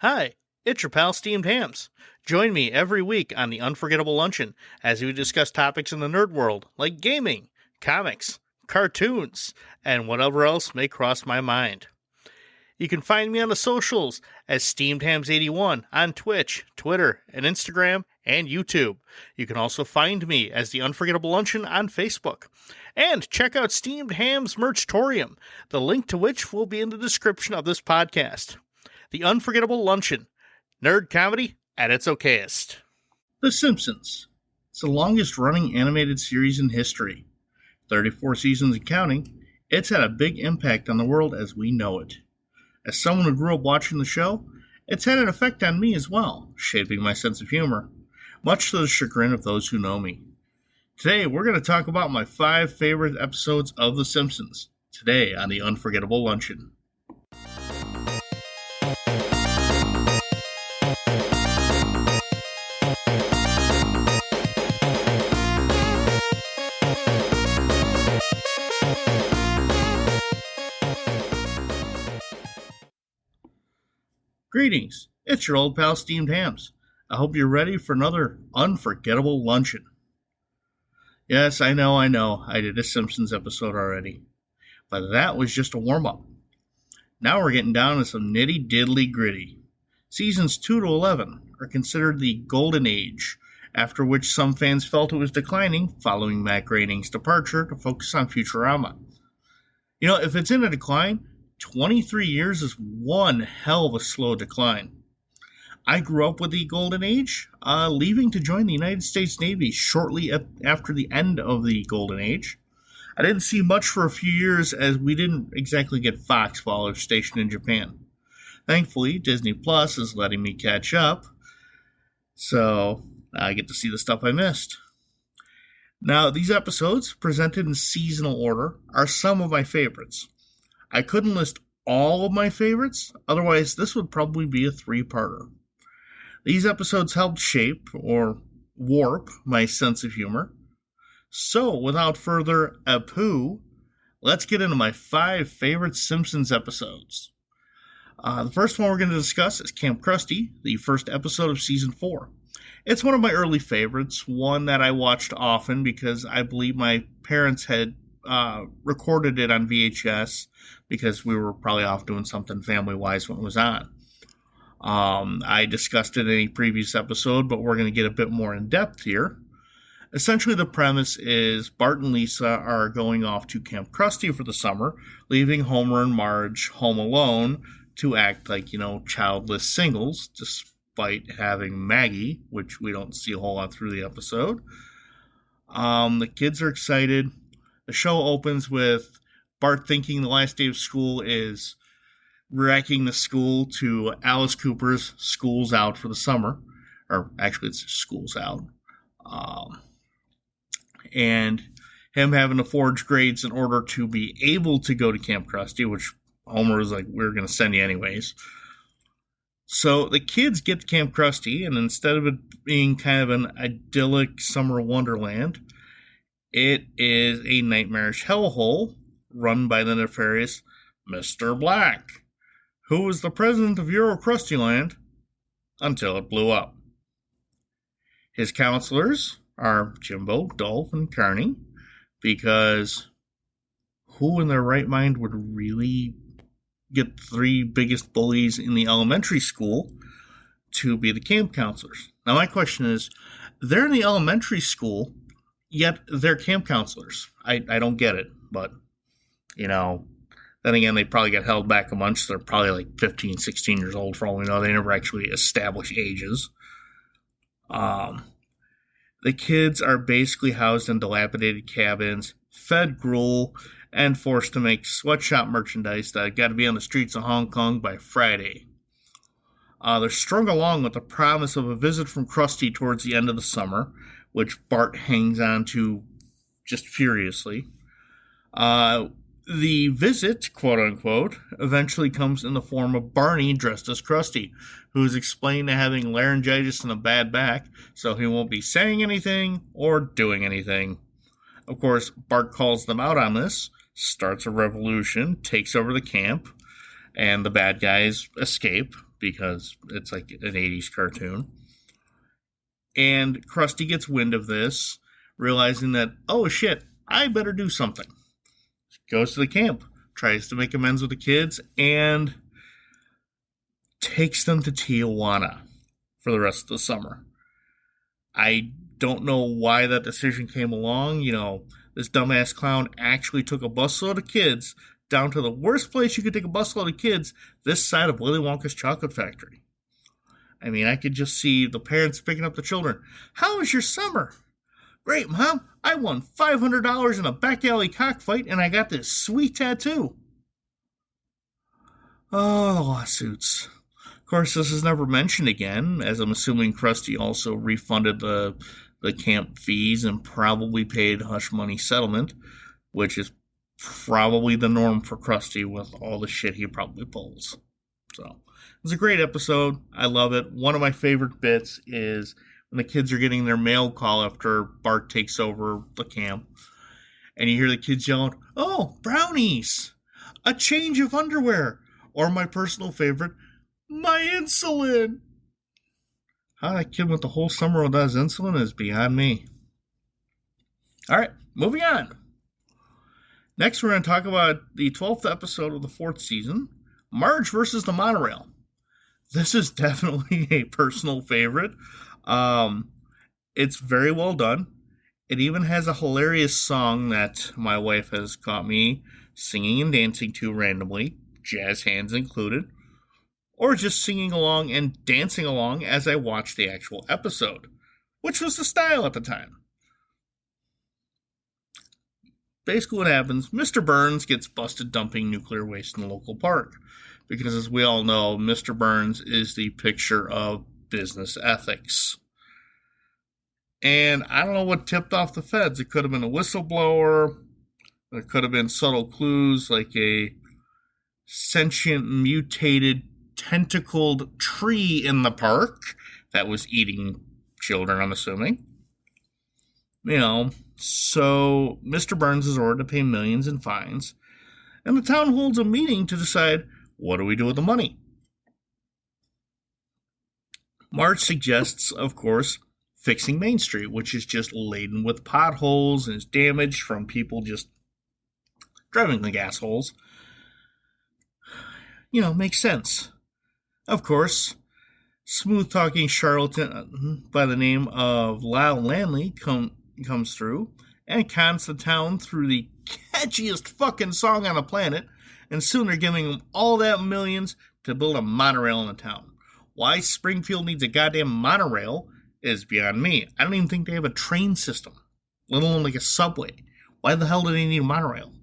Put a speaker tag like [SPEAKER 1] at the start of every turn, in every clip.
[SPEAKER 1] Hi, it's your pal Steamed Hams. Join me every week on the Unforgettable Luncheon as we discuss topics in the nerd world like gaming, comics, cartoons, and whatever else may cross my mind. You can find me on the socials as SteamedHams81 on Twitch, Twitter, and Instagram, and YouTube. You can also find me as the Unforgettable Luncheon on Facebook. And check out Steamed Hams Merchtorium, the link to which will be in the description of this podcast. The Unforgettable Luncheon, nerd comedy at its okayest. The Simpsons. It's the longest running animated series in history. 34 seasons and counting, it's had a big impact on the world as we know it. As someone who grew up watching the show, it's had an effect on me as well, shaping my sense of humor, much to the chagrin of those who know me. Today, we're going to talk about my 5 favorite episodes of The Simpsons, today on the Unforgettable Luncheon. Greetings, it's your old pal Steamed Hams. I hope you're ready for another unforgettable luncheon. Yes, I know, I did a Simpsons episode already. But that was just a warm-up. Now we're getting down to some nitty-diddly-gritty. Seasons 2 to 11 are considered the golden age, after which some fans felt it was declining following Matt Groening's departure to focus on Futurama. You know, if it's in a decline, 23 years is one hell of a slow decline. I grew up with the Golden Age, leaving to join the United States Navy shortly after the end of the Golden Age. I didn't see much for a few years as we didn't exactly get Fox while I was stationed in Japan. Thankfully, Disney Plus is letting me catch up, so I get to see the stuff I missed. Now, these episodes, presented in seasonal order, are some of my favorites. I couldn't list all of my favorites, otherwise this would probably be a 3-parter. These episodes helped shape, or warp, my sense of humor. So, without further ado, let's get into my 5 favorite Simpsons episodes. The first one we're going to discuss is Camp Krusty, the first episode of Season 4. It's one of my early favorites, one that I watched often because I believe my parents had recorded it on VHS because we were probably off doing something family-wise when it was on. I discussed it in a previous episode, but we're going to get a bit more in depth here. Essentially, the premise is Bart and Lisa are going off to Camp Krusty for the summer, leaving Homer and Marge home alone to act like, childless singles, despite having Maggie, which we don't see a whole lot through the episode. The kids are excited. The show opens with Bart thinking the last day of school is wrecking the school to Alice Cooper's School's Out for the summer. Or actually, it's School's Out. And him having to forge grades in order to be able to go to Camp Krusty, which Homer was like, we're going to send you anyways. So the kids get to Camp Krusty, and instead of it being kind of an idyllic summer wonderland, it is a nightmarish hellhole run by the nefarious Mr. Black, who was the president of Euro Krusty Land until it blew up. His counselors are Jimbo, Dolph, and Carney, because who in their right mind would really get 3 biggest bullies in the elementary school to be the camp counselors? Now my question is, they're in the elementary school, yet they're camp counselors. I don't get it, but, then again, they probably got held back a bunch, so they're probably like 15, 16 years old for all we know. They never actually establish ages. The kids are basically housed in dilapidated cabins, fed gruel, and forced to make sweatshop merchandise that got to be on the streets of Hong Kong by Friday. They're strung along with the promise of a visit from Krusty towards the end of the summer, which Bart hangs on to just furiously. The visit, quote-unquote, eventually comes in the form of Barney dressed as Krusty, who is explained to having laryngitis and a bad back, so he won't be saying anything or doing anything. Of course, Bart calls them out on this, starts a revolution, takes over the camp, and the bad guys escape, because it's like an 80s cartoon. And Krusty gets wind of this, realizing that, oh shit, I better do something. Goes to the camp, tries to make amends with the kids, and takes them to Tijuana for the rest of the summer. I don't know why that decision came along. This dumbass clown actually took a busload of kids down to the worst place you could take a busload of kids, this side of Willy Wonka's chocolate factory. I mean, I could just see the parents picking up the children. How was your summer? Great, Mom. I won $500 in a back alley cockfight, and I got this sweet tattoo. Oh, the lawsuits. Of course, this is never mentioned again, as I'm assuming Krusty also refunded the camp fees and probably paid hush money settlement, which is probably the norm for Krusty with all the shit he probably pulls. So, it's a great episode. I love it. One of my favorite bits is when the kids are getting their mail call after Bart takes over the camp. And you hear the kids yelling, "Oh, brownies! A change of underwear!" Or my personal favorite, "My insulin!" How that kid went the whole summer without his insulin is beyond me. Alright, moving on. Next, we're going to talk about the 12th episode of the 4th season, Marge versus the Monorail. This is definitely a personal favorite. It's very well done. It even has a hilarious song that my wife has caught me singing and dancing to randomly, jazz hands included, or just singing along and dancing along as I watched the actual episode, which was the style at the time. Basically what happens, Mr. Burns gets busted dumping nuclear waste in the local park. Because as we all know, Mr. Burns is the picture of business ethics. And I don't know what tipped off the feds. It could have been a whistleblower. It could have been subtle clues like a sentient, mutated, tentacled tree in the park that was eating children, I'm assuming. So Mr. Burns is ordered to pay millions in fines. And the town holds a meeting to decide, what do we do with the money? Marge suggests, of course, fixing Main Street, which is just laden with potholes and is damaged from people just driving like assholes. Makes sense. Of course, smooth-talking charlatan by the name of Lyle Lanley comes through and cons the town through the catchiest fucking song on the planet, and soon they're giving them all that millions to build a monorail in the town. Why Springfield needs a goddamn monorail is beyond me. I don't even think they have a train system, let alone like a subway. Why the hell do they need a monorail?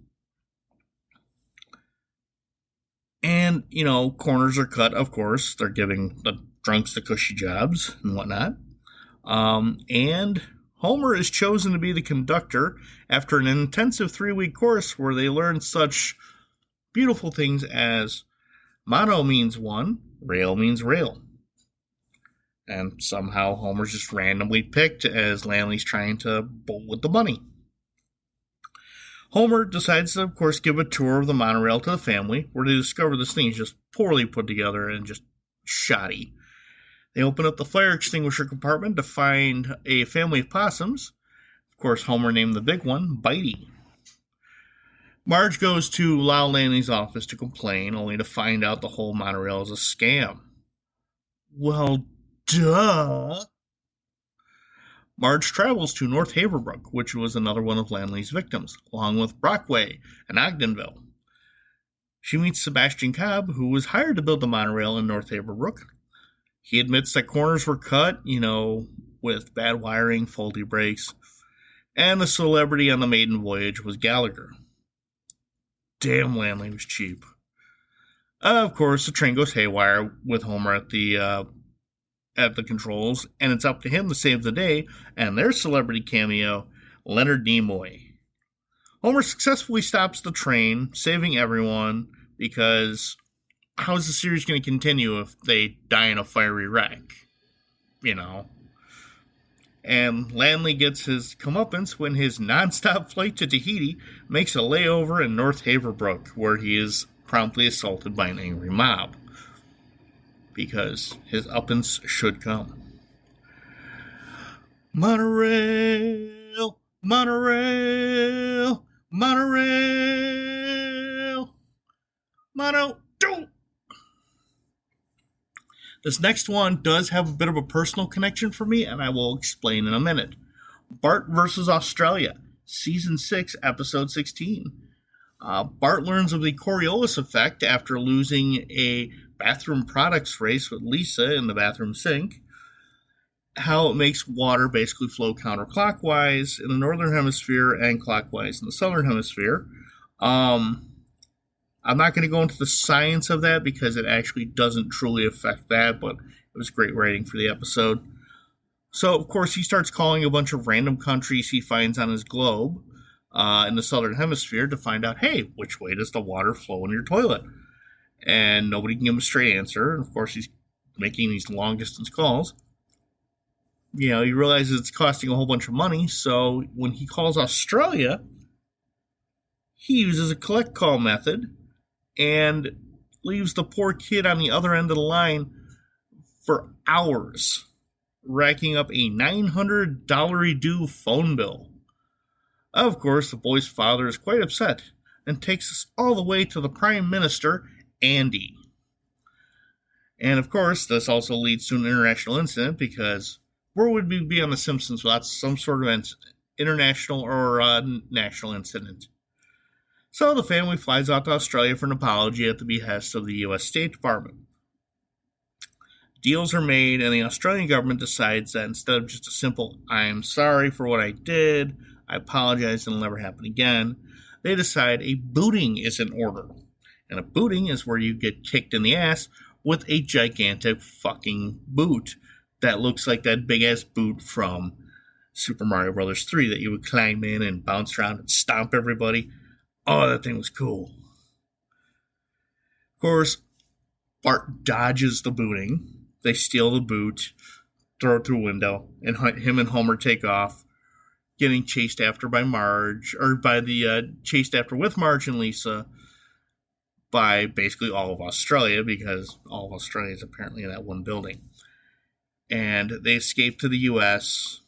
[SPEAKER 1] And, corners are cut, of course. They're giving the drunks the cushy jobs and whatnot. And Homer is chosen to be the conductor after an intensive 3-week course where they learn such beautiful things as mono means one, rail means rail. And somehow Homer's just randomly picked as Lanley's trying to bowl with the money. Homer decides to, of course, give a tour of the monorail to the family, where they discover this thing is just poorly put together and just shoddy. They open up the fire extinguisher compartment to find a family of possums. Of course, Homer named the big one Bitey. Marge goes to Lyle Lanley's office to complain, only to find out the whole monorail is a scam. Well, duh. Marge travels to North Haverbrook, which was another one of Lanley's victims, along with Brockway and Ogdenville. She meets Sebastian Cobb, who was hired to build the monorail in North Haverbrook. He admits that corners were cut, with bad wiring, faulty brakes, and the celebrity on the maiden voyage was Gallagher. Damn, Lanley was cheap. Of course, the train goes haywire with Homer at the controls, and it's up to him to save the day, and their celebrity cameo, Leonard Nimoy. Homer successfully stops the train, saving everyone, because how is the series going to continue if they die in a fiery wreck? And Lanley gets his comeuppance when his non-stop flight to Tahiti makes a layover in North Haverbrook, where he is promptly assaulted by an angry mob. because his uppance should come. Monorail, monorail, monorail, mono. This next one does have a bit of a personal connection for me, and I will explain in a minute. Bart versus Australia, Season 6, Episode 16. Bart learns of the Coriolis effect after losing a bathroom products race with Lisa in the bathroom sink. How it makes water basically flow counterclockwise in the northern hemisphere and clockwise in the southern hemisphere. I'm not going to go into the science of that because it actually doesn't truly affect that, but it was great writing for the episode. So, of course, he starts calling a bunch of random countries he finds on his globe in the southern hemisphere to find out, hey, which way does the water flow in your toilet? And nobody can give him a straight answer. And, of course, he's making these long-distance calls. You know, he realizes it's costing a whole bunch of money, so when he calls Australia, he uses a collect call method and leaves the poor kid on the other end of the line for hours, racking up a $900 due phone bill. Of course, the boy's father is quite upset and takes us all the way to the Prime Minister, Andy. And of course, this also leads to an international incident because where would we be on The Simpsons without some sort of international or national incident? So the family flies out to Australia for an apology at the behest of the U.S. State Department. Deals are made, and the Australian government decides that instead of just a simple, I am sorry for what I did, I apologize, it'll never happen again, they decide a booting is in order. And a booting is where you get kicked in the ass with a gigantic fucking boot that looks like that big-ass boot from Super Mario Bros. 3 that you would climb in and bounce around and stomp everybody. Oh, that thing was cool. Of course, Bart dodges the booting. They steal the boot, throw it through a window, and him and Homer take off, getting chased after by Marge, or by the chased after with Marge and Lisa by basically all of Australia, because all of Australia is apparently in that one building. And they escape to the U.S.,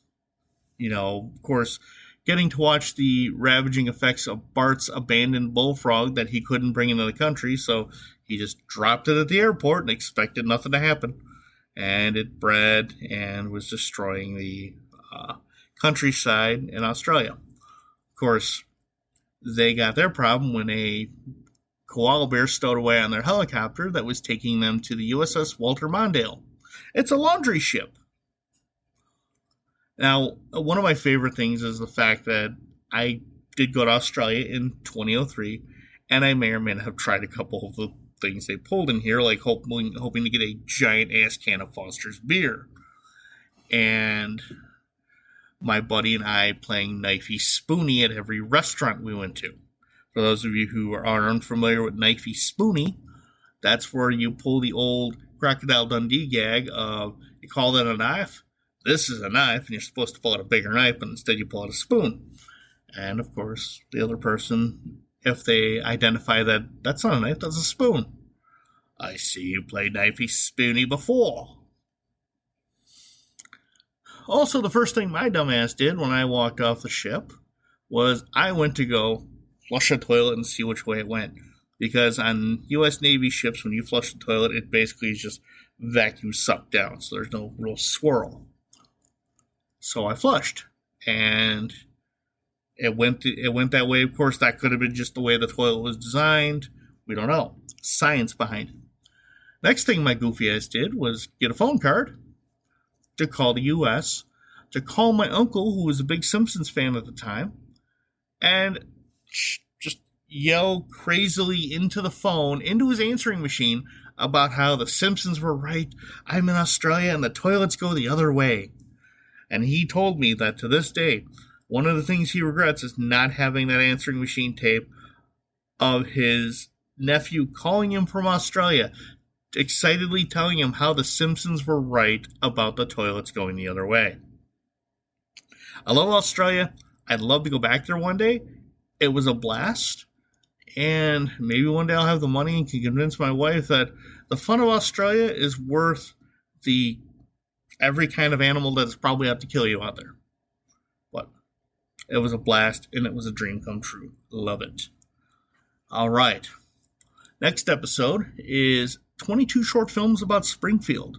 [SPEAKER 1] you know, of course, getting to watch the ravaging effects of Bart's abandoned bullfrog that he couldn't bring into the country, so he just dropped it at the airport and expected nothing to happen. And it bred and was destroying the countryside in Australia. Of course, they got their problem when a koala bear stowed away on their helicopter that was taking them to the USS Walter Mondale. It's a laundry ship. Now, one of my favorite things is the fact that I did go to Australia in 2003, and I may or may not have tried a couple of the things they pulled in here, like hoping to get a giant ass can of Foster's beer. And my buddy and I playing Knifey Spoony at every restaurant we went to. For those of you who are unfamiliar with Knifey Spoony, that's where you pull the old Crocodile Dundee gag of, you call that a knife? This is a knife, and you're supposed to pull out a bigger knife, but instead you pull out a spoon. And, of course, the other person, if they identify that that's not a knife, that's a spoon. I see you played Knifey Spoony before. Also, the first thing my dumbass did when I walked off the ship was I went to go flush a toilet and see which way it went. Because on U.S. Navy ships, when you flush the toilet, it basically is just vacuum sucked down, so there's no real swirl. So I flushed, and it went that way. Of course, that could have been just the way the toilet was designed. We don't know. Science behind it. Next thing my goofy ass did was get a phone card to call the U.S., to call my uncle, who was a big Simpsons fan at the time, and just yell crazily into the phone, into his answering machine, about how the Simpsons were right, I'm in Australia, and the toilets go the other way. And he told me that to this day, one of the things he regrets is not having that answering machine tape of his nephew calling him from Australia, excitedly telling him how the Simpsons were right about the toilets going the other way. I love Australia. I'd love to go back there one day. It was a blast. And maybe one day I'll have the money and can convince my wife that the fun of Australia is worth the every kind of animal that's probably out to kill you out there. But it was a blast, and it was a dream come true. Love it. All right. Next episode is 22 short films about Springfield,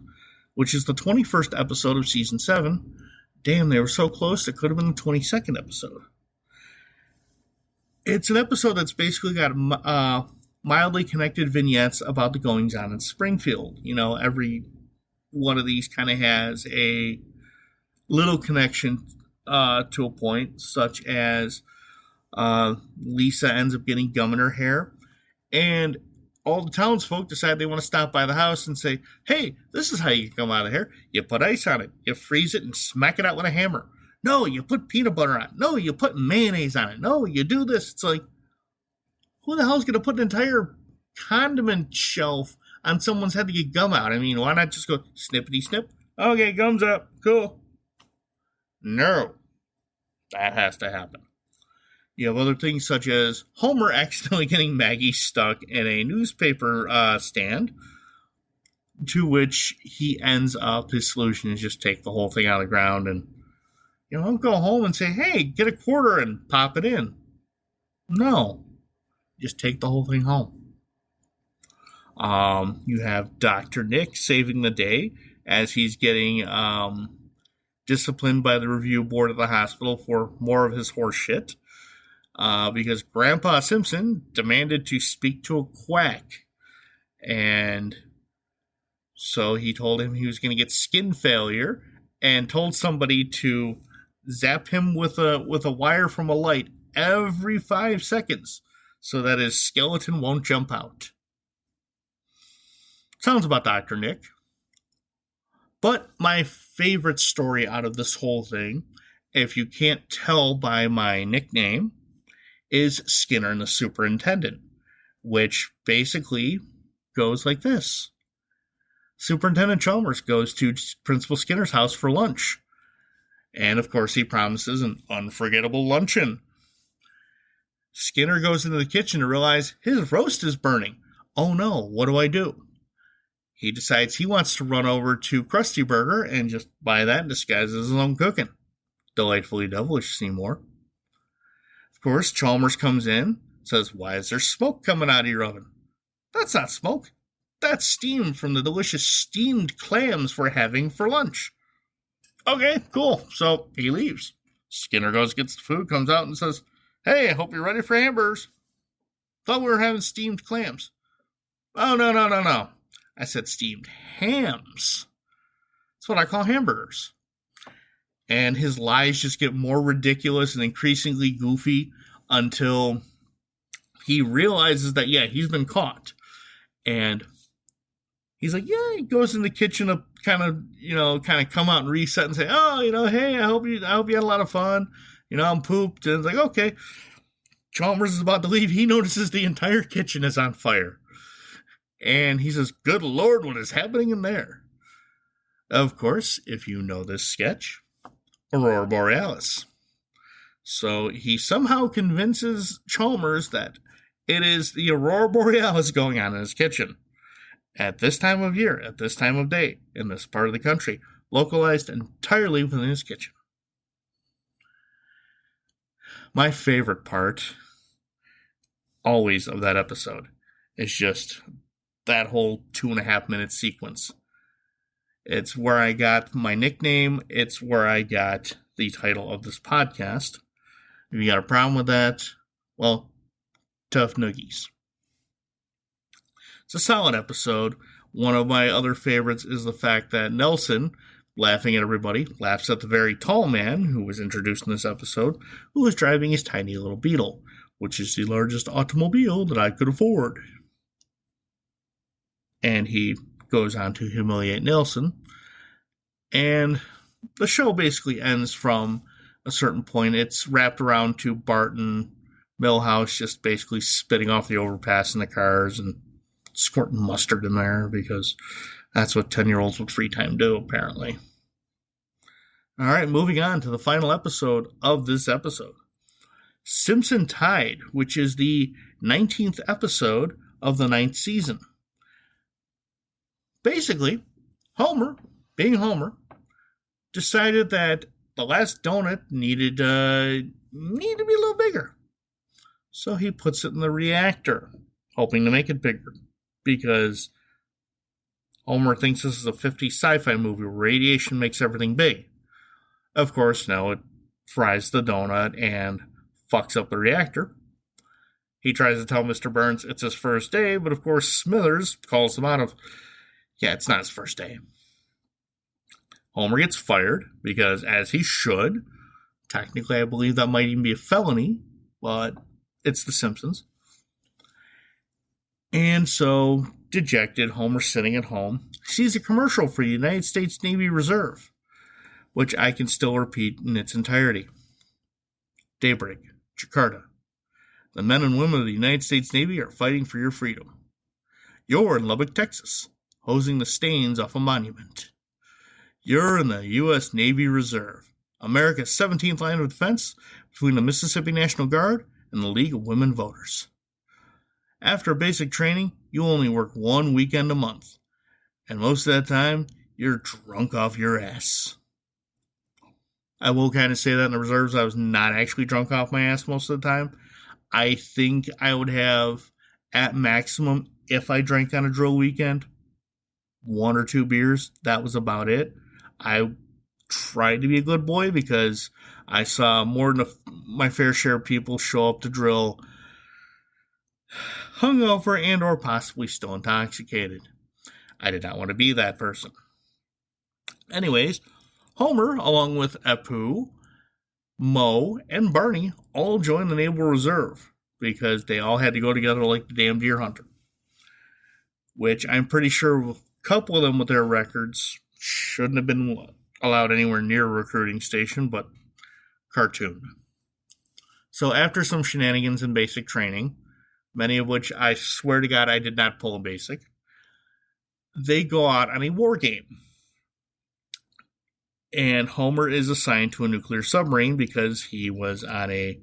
[SPEAKER 1] which is the 21st episode of Season 7. Damn, they were so close, it could have been the 22nd episode. It's an episode that's basically got mildly connected vignettes about the goings-on in Springfield. You know, every one of these kind of has a little connection to a point, such as Lisa ends up getting gum in her hair, and all the townsfolk decide they want to stop by the house and say, hey, this is how you get gum out of hair. You put ice on it, you freeze it, and smack it out with a hammer. No, you put peanut butter on it. No, you put mayonnaise on it. No, you do this. It's like, who the hell's going to put an entire condiment shelf on someone's head to get gum out? I mean, why not just go snippity snip? Okay, gum's up. Cool. No. That has to happen. You have other things such as Homer accidentally getting Maggie stuck in a newspaper stand, to which he ends up, his solution is just take the whole thing out of the ground and, you know, don't go home and say, hey, get a quarter and pop it in. No. Just take the whole thing home. You have Dr. Nick saving the day as he's getting disciplined by the review board of the hospital for more of his horse shit. Because Grandpa Simpson demanded to speak to a quack. And so he told him he was going to get skin failure and told somebody to zap him with a wire from a light every 5 seconds so that his skeleton won't jump out. Sounds about Dr. Nick. But my favorite story out of this whole thing, if you can't tell by my nickname, is Skinner and the Superintendent, which basically goes like this. Superintendent Chalmers goes to Principal Skinner's house for lunch. And, of course, he promises an unforgettable luncheon. Skinner goes into the kitchen to realize his roast is burning. Oh, no, what do I do? He decides he wants to run over to Krusty Burger and just buy that and disguise as his own cooking. Delightfully devilish, Seymour. Of course, Chalmers comes in, says, why is there smoke coming out of your oven? That's not smoke. That's steam from the delicious steamed clams we're having for lunch. Okay, cool. So he leaves. Skinner goes, gets the food, comes out and says, hey, I hope you're ready for hamburgers. Thought we were having steamed clams. Oh, no. I said steamed hams. That's what I call hamburgers. And his lies just get more ridiculous and increasingly goofy until he realizes that, yeah, he's been caught. And he's like, yeah, he goes in the kitchen to kind of come out and reset and say, oh, hey, I hope you had a lot of fun. I'm pooped. And it's like, okay. Chalmers is about to leave. He notices the entire kitchen is on fire. And he says, good Lord, what is happening in there? Of course, if you know this sketch, Aurora Borealis. So he somehow convinces Chalmers that it is the Aurora Borealis going on in his kitchen. At this time of year, at this time of day, in this part of the country, localized entirely within his kitchen. My favorite part, always, of that episode is just that whole 2.5-minute sequence. It's where I got my nickname. It's where I got the title of this podcast. If you got a problem with that, well, tough noogies. It's a solid episode. One of my other favorites is the fact that Nelson, laughing at everybody, laughs at the very tall man who was introduced in this episode, who was driving his tiny little Beetle, which is the largest automobile that I could afford. And he goes on to humiliate Nelson. And the show basically ends from a certain point. It's wrapped around to Bart and Milhouse just basically spitting off the overpass in the cars and squirting mustard in there because that's what 10-year-olds with free time do, apparently. All right, moving on to the final episode of this episode. Simpson Tide, which is the 19th episode of the 9th season. Basically, Homer, being Homer, decided that the last donut needed to be a little bigger. So he puts it in the reactor, hoping to make it bigger. Because Homer thinks this is a 50s sci-fi movie where radiation makes everything big. Of course, no, it fries the donut and fucks up the reactor. He tries to tell Mr. Burns it's his first day, but of course Smithers calls him out of, yeah, it's not his first day. Homer gets fired because, as he should, technically I believe that might even be a felony, but it's The Simpsons. And so, dejected, Homer sitting at home sees a commercial for the United States Navy Reserve, which I can still repeat in its entirety. Daybreak, Jakarta. The men and women of the United States Navy are fighting for your freedom. You're in Lubbock, Texas, hosing the stains off a monument. You're in the U.S. Navy Reserve, America's 17th line of defense between the Mississippi National Guard and the League of Women Voters. After basic training, you only work 1 weekend a month, and most of that time, you're drunk off your ass. I will kind of say that in the reserves, I was not actually drunk off my ass most of the time. I think I would have, at maximum, if I drank on a drill weekend, 1 or 2 beers. That was about it. I tried to be a good boy because I saw more than my fair share of people show up to drill hungover and or possibly still intoxicated. I did not want to be that person. Anyways, Homer, along with Apu, Moe, and Barney, all joined the Naval Reserve because they all had to go together like the damn deer hunter. Which I'm pretty sure a couple of them with their records shouldn't have been allowed anywhere near a recruiting station, but cartoon. So after some shenanigans in basic training, many of which I swear to God I did not pull in basic, they go out on a war game. And Homer is assigned to a nuclear submarine because he was on in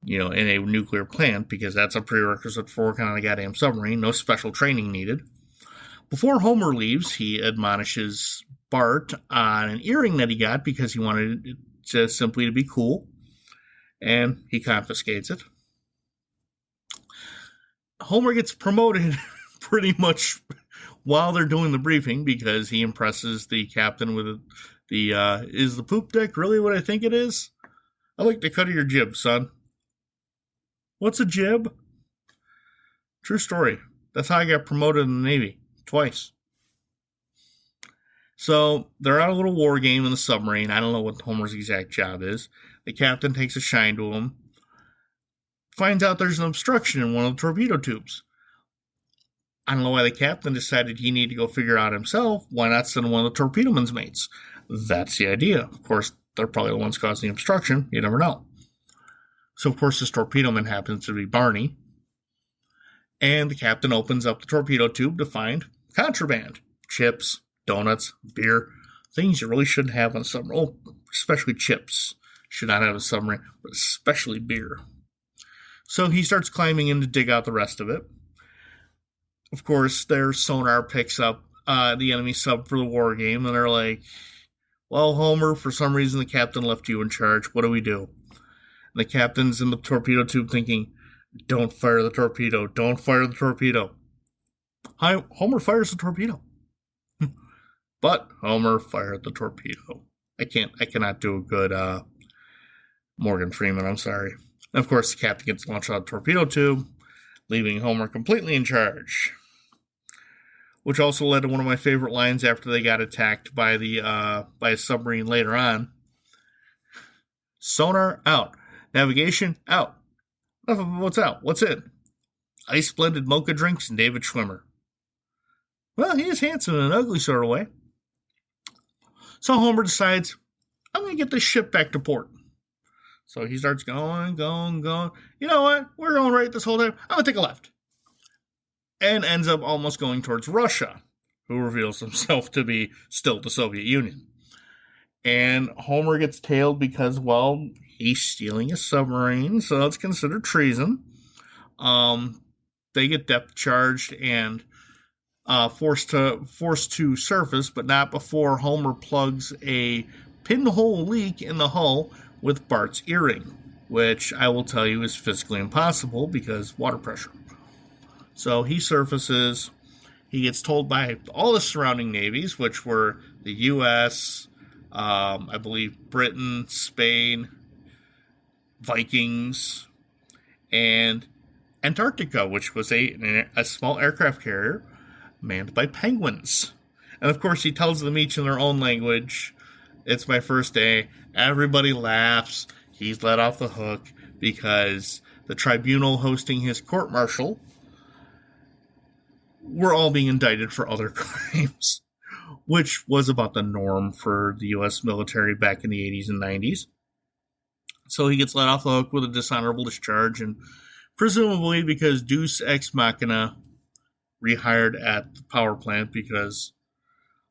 [SPEAKER 1] a nuclear plant, because that's a prerequisite for working on a goddamn submarine. No special training needed. Before Homer leaves, he admonishes Bart on an earring that he got because he wanted it to simply be cool, and he confiscates it. Homer gets promoted pretty much while they're doing the briefing because he impresses the captain with is the poop deck really what I think it is? I like the cut of your jib, son. What's a jib? True story. That's how I got promoted in the Navy. Twice. So, they're on a little war game in the submarine. I don't know what Homer's exact job is. The captain takes a shine to him. Finds out there's an obstruction in one of the torpedo tubes. I don't know why the captain decided he needed to go figure out himself. Why not send one of the torpedoman's mates? That's the idea. Of course, they're probably the ones causing the obstruction. You never know. So, of course, this torpedoman happens to be Barney. And the captain opens up the torpedo tube to find contraband. Chips, donuts, beer. Things you really shouldn't have on a submarine. Oh, especially chips. Should not have a submarine, but especially beer. So he starts climbing in to dig out the rest of it. Of course, their sonar picks up the enemy sub for the war game, and they're like, well, Homer, for some reason the captain left you in charge. What do we do? And the captain's in the torpedo tube thinking, don't fire the torpedo. Don't fire the torpedo. Homer fires the torpedo. But Homer fired the torpedo. I cannot do a good Morgan Freeman, I'm sorry. And of course, the captain gets launched out of the torpedo tube, leaving Homer completely in charge. Which also led to one of my favorite lines after they got attacked by a submarine later on. Sonar out. Navigation out. What's out? What's in? Ice blended mocha drinks and David Schwimmer. Well, he is handsome in an ugly sort of way. So Homer decides, I'm going to get this ship back to port. So he starts going. You know what? We're going right this whole time. I'm going to take a left. And ends up almost going towards Russia, who reveals himself to be still the Soviet Union. And Homer gets tailed because, well, he's stealing a submarine, so that's considered treason. They get depth charged and forced to surface, but not before Homer plugs a pinhole leak in the hull with Bart's earring, which I will tell you is physically impossible because water pressure. So he surfaces. He gets told by all the surrounding navies, which were the U.S., I believe Britain, Spain, Vikings, and Antarctica, which was a small aircraft carrier manned by penguins. And of course, he tells them each in their own language, "It's my first day." Everybody laughs. He's let off the hook because the tribunal hosting his court-martial were all being indicted for other crimes, which was about the norm for the U.S. military back in the 80s and 90s. So he gets let off the hook with a dishonorable discharge, and presumably because Deus Ex Machina rehired at the power plant because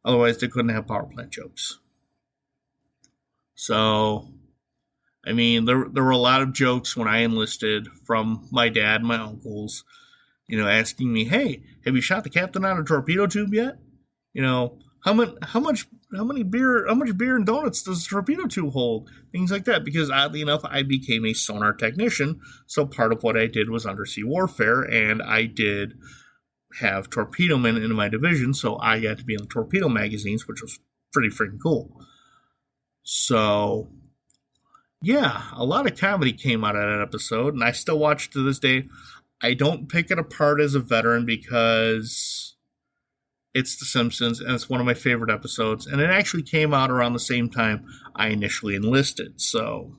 [SPEAKER 1] otherwise they couldn't have power plant jokes. So, I mean, there were a lot of jokes when I enlisted from my dad and my uncles, asking me, "Hey, have you shot the captain on a torpedo tube yet? How much beer and donuts does a torpedo tube hold?" Things like that, because oddly enough, I became a sonar technician, so part of what I did was undersea warfare, and I did have torpedo men in my division, so I got to be in the torpedo magazines, which was pretty freaking cool. So, yeah, a lot of comedy came out of that episode, and I still watch it to this day. I don't pick it apart as a veteran because it's The Simpsons, and it's one of my favorite episodes, and it actually came out around the same time I initially enlisted, so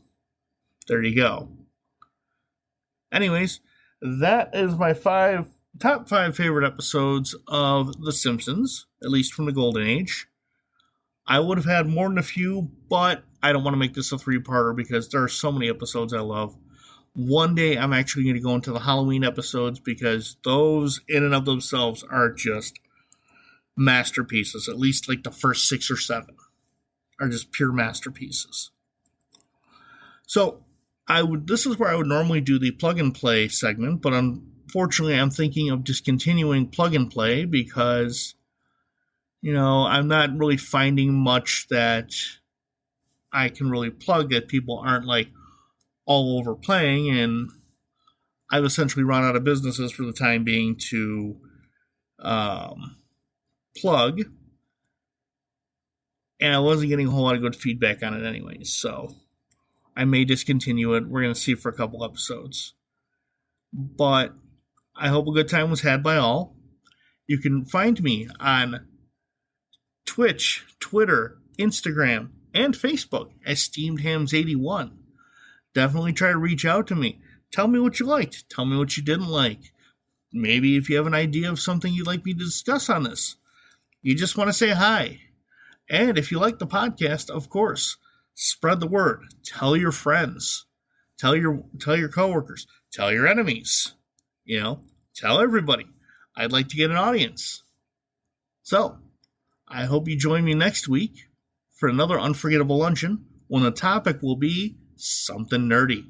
[SPEAKER 1] there you go. Anyways, that is my top 5 favorite episodes of The Simpsons, at least from the Golden Age. I would have had more than a few, but I don't want to make this a 3-parter because there are so many episodes I love. One day I'm actually going to go into the Halloween episodes because those in and of themselves are just masterpieces. At least like the first 6 or 7 are just pure masterpieces. So this is where I would normally do the plug and play segment, but unfortunately I'm thinking of discontinuing plug and play because I'm not really finding much that I can really plug that people aren't like all over playing, and I've essentially run out of businesses for the time being to plug, and I wasn't getting a whole lot of good feedback on it anyways, so I may discontinue it. We're going to see for a couple episodes. But I hope a good time was had by all. You can find me on Twitch, Twitter, Instagram, and Facebook as SteamedHams81. Definitely try to reach out to me. Tell me what you liked. Tell me what you didn't like. Maybe if you have an idea of something you'd like me to discuss on this. You just want to say hi. And if you like the podcast, of course, spread the word. Tell your friends. Tell your coworkers. Tell your enemies. Tell everybody. I'd like to get an audience. So, I hope you join me next week for another unforgettable luncheon when the topic will be something nerdy.